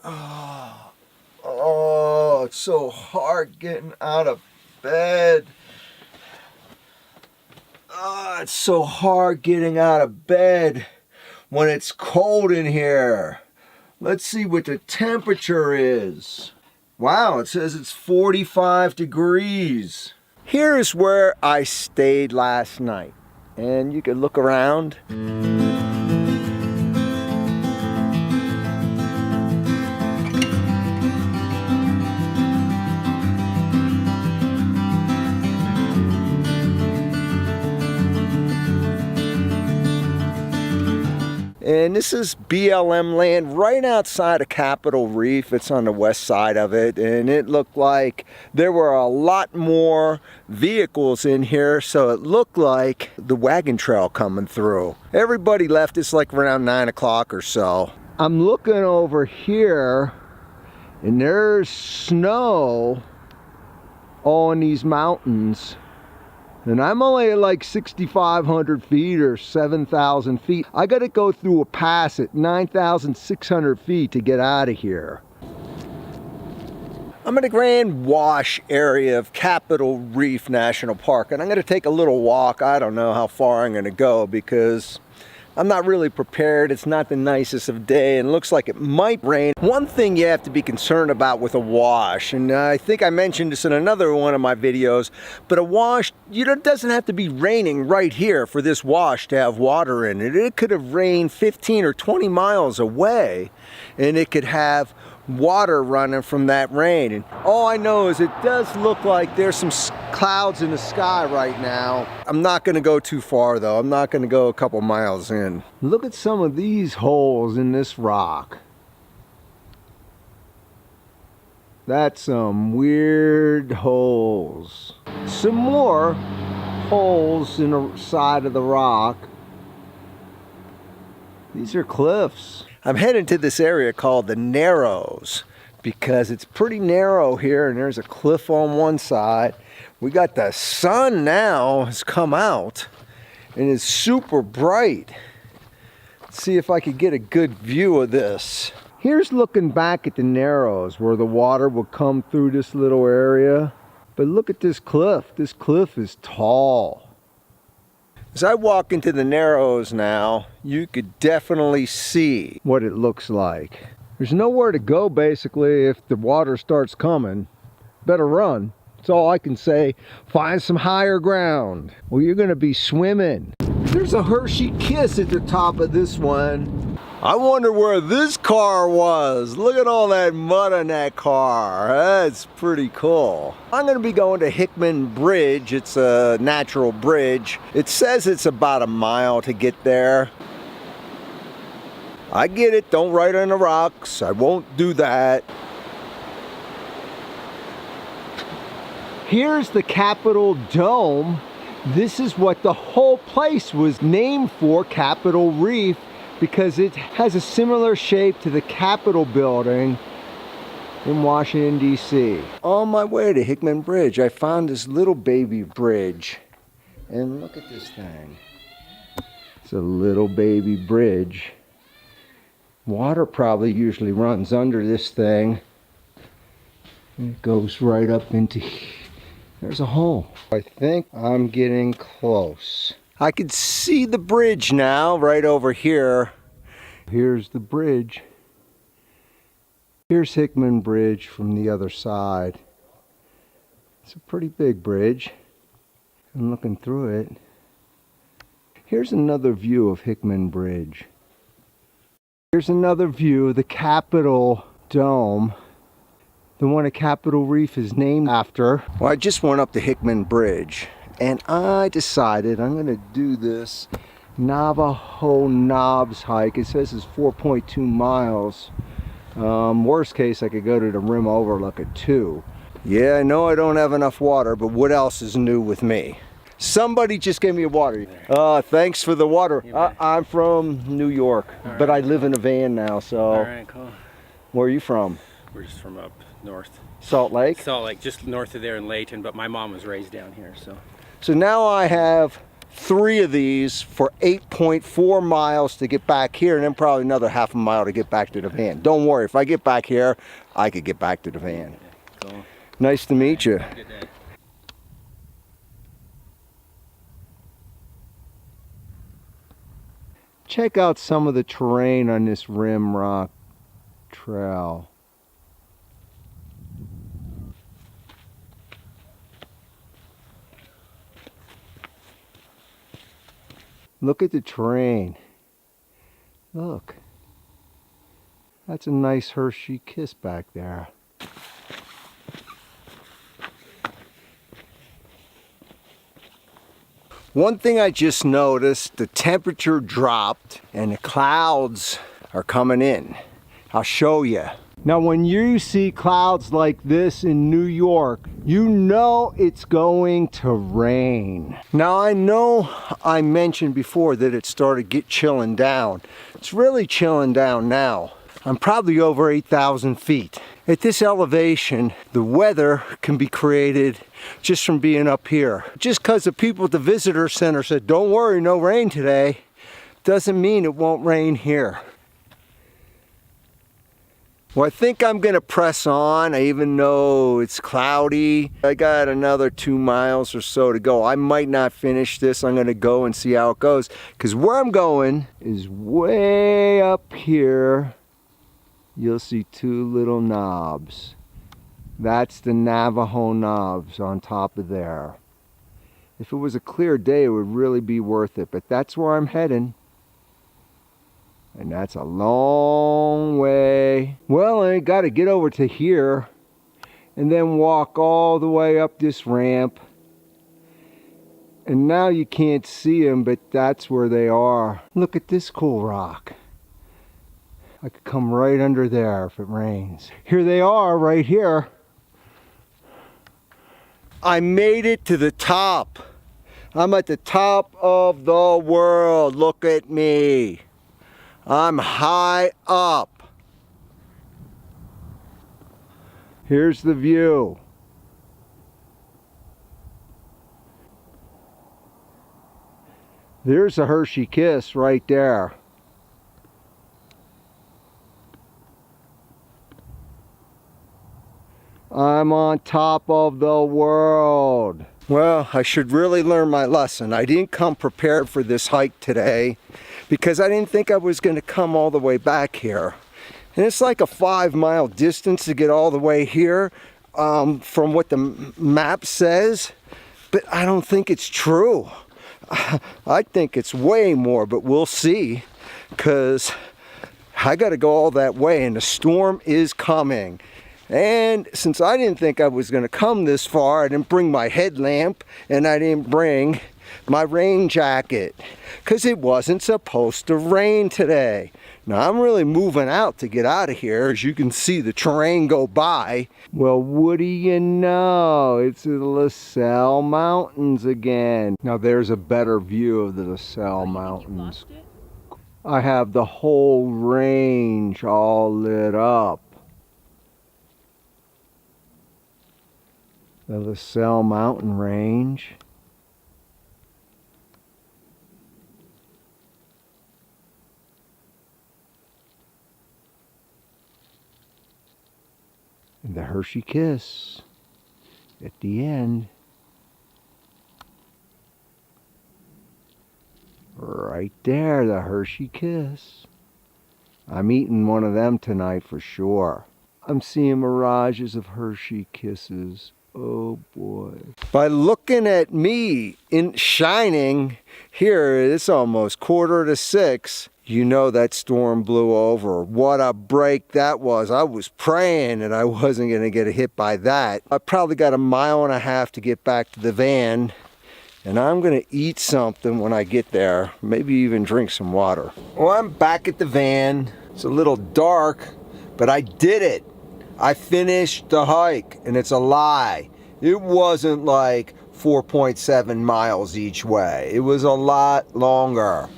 Oh, it's so hard getting out of bed. It's so hard getting out of bed when it's cold in here. Let's see what the temperature is. Wow, it says it's 45 degrees. Here's where I stayed last night. And you can look around. And this is BLM land right outside of Capitol Reef. It's on the west side of it, and it looked like there were a lot more vehicles in here, so it looked like the wagon trail coming through. Everybody left. It's like around 9 o'clock or so. I'm looking over here, and there's snow on these mountains. And I'm only at like 6,500 feet or 7,000 feet. I gotta go through a pass at 9,600 feet to get out of here. I'm in the Grand Wash area of Capitol Reef National Park, and I'm gonna take a little walk. I don't know how far I'm gonna go because I'm not really prepared. It's not the nicest of day and it looks like it might rain. One thing you have to be concerned about with a wash, and I think I mentioned this in another one of my videos, but a wash, it doesn't have to be raining right here for this wash to have water in it. It could have rained 15 or 20 miles away and it could have water running from that rain. And all I know is it does look like there's some clouds in the sky right now. I'm not going to go too far though. I'm not going to go a couple miles in. Look at some of these holes in this rock. That's some weird holes. Some more holes in the side of the rock. These are cliffs. I'm heading to this area called the Narrows because it's pretty narrow here and there's a cliff on one side. We got the sun now has come out and it's super bright. Let's see if I could get a good view of this. Here's looking back at the Narrows where the water would come through this little area. But look at this cliff. This cliff is tall. As I walk into the Narrows now, you could definitely see what it looks like. There's nowhere to go basically if the water starts coming. Better run. That's all I can say. Find some higher ground. Well, you're gonna be swimming. There's a Hershey Kiss at the top of this one. I wonder where this car was. Look at all that mud on that car. That's pretty cool. I'm gonna be going to Hickman Bridge. It's a natural bridge. It says it's about a mile to get there. I get it, don't ride on the rocks. I won't do that. Here's the Capitol Dome. This is what the whole place was named for, Capitol Reef, because it has a similar shape to the Capitol building in Washington, D.C. On my way to Hickman Bridge, I found this little baby bridge. And look at this thing. It's a little baby bridge. Water probably usually runs under this thing. And it goes right up into here. There's a hole. I think I'm getting close. I can see the bridge now, right over here. Here's the bridge. Here's Hickman Bridge from the other side. It's a pretty big bridge. I'm looking through it. Here's another view of Hickman Bridge. Here's another view of the Capitol Dome. The one at Capitol Reef is named after. Well, I just went up the Hickman Bridge and I decided I'm gonna do this Navajo Knobs hike. It says it's 4.2 miles. Worst case, I could go to the rim overlook at 2. Yeah, I know I don't have enough water, but what else is new with me? Somebody just gave me a water. Thanks for the water. I'm from New York, but I live in a van now, so. All right, cool. Where are you from? We're just from up north. Salt Lake? Salt Lake, just north of there in Layton, but my mom was raised down here, so. So now I have 3 of these for 8.4 miles to get back here, and then probably another half a mile to get back to the van. Don't worry, if I get back here, I could get back to the van. Cool. Nice to meet you. Good day. Check out some of the terrain on this rim rock trail. Look at the terrain. Look. That's a nice Hershey Kiss back there. One thing I just noticed, the temperature dropped and the clouds are coming in. I'll show you. Now when you see clouds like this in New York, you know it's going to rain. Now I know I mentioned before that it started chilling down. It's really chilling down now. I'm probably over 8,000 feet. At this elevation, the weather can be created just from being up here. Just because the people at the visitor center said, don't worry, no rain today, doesn't mean it won't rain here. Well, I think I'm gonna press on, even though it's cloudy. I got another 2 miles or so to go. I might not finish this. I'm gonna go and see how it goes. Because where I'm going is way up here. You'll see 2 little knobs. That's the Navajo knobs on top of there. If it was a clear day, it would really be worth it, but that's where I'm heading. And that's a long way. Well, I got to get over to here and then walk all the way up this ramp. And now you can't see them, but that's where they are. Look at this cool rock. I could come right under there if it rains. Here they are, right here. I made it to the top. I'm at the top of the world. Look at me. I'm high up. Here's the view. There's a Hershey Kiss right there. I'm on top of the world. Well, I should really learn my lesson. I didn't come prepared for this hike today because I didn't think I was going to come all the way back here. And it's like a 5-mile distance to get all the way here from what the map says, but I don't think it's true. I think it's way more, but we'll see, because I got to go all that way and the storm is coming. And since I didn't think I was going to come this far, I didn't bring my headlamp and I didn't bring my rain jacket because it wasn't supposed to rain today. Now I'm really moving out to get out of here. As you can see the terrain go by. Well, what do you know? It's the LaSalle Mountains again. Now there's a better view of the LaSalle Mountains. I have the whole range all lit up. The LaSalle Mountain Range. And the Hershey Kiss at the end. Right there, the Hershey Kiss. I'm eating one of them tonight for sure. I'm seeing mirages of Hershey Kisses. Oh boy. By looking at me in shining here, it's almost 5:45. You know that storm blew over. What a break that was. I was praying that I wasn't going to get hit by that. I probably got 1.5 miles to get back to the van. And I'm going to eat something when I get there. Maybe even drink some water. Well, I'm back at the van. It's a little dark, but I did it. I finished the hike, and it's a lie. It wasn't like 4.7 miles each way. It was a lot longer.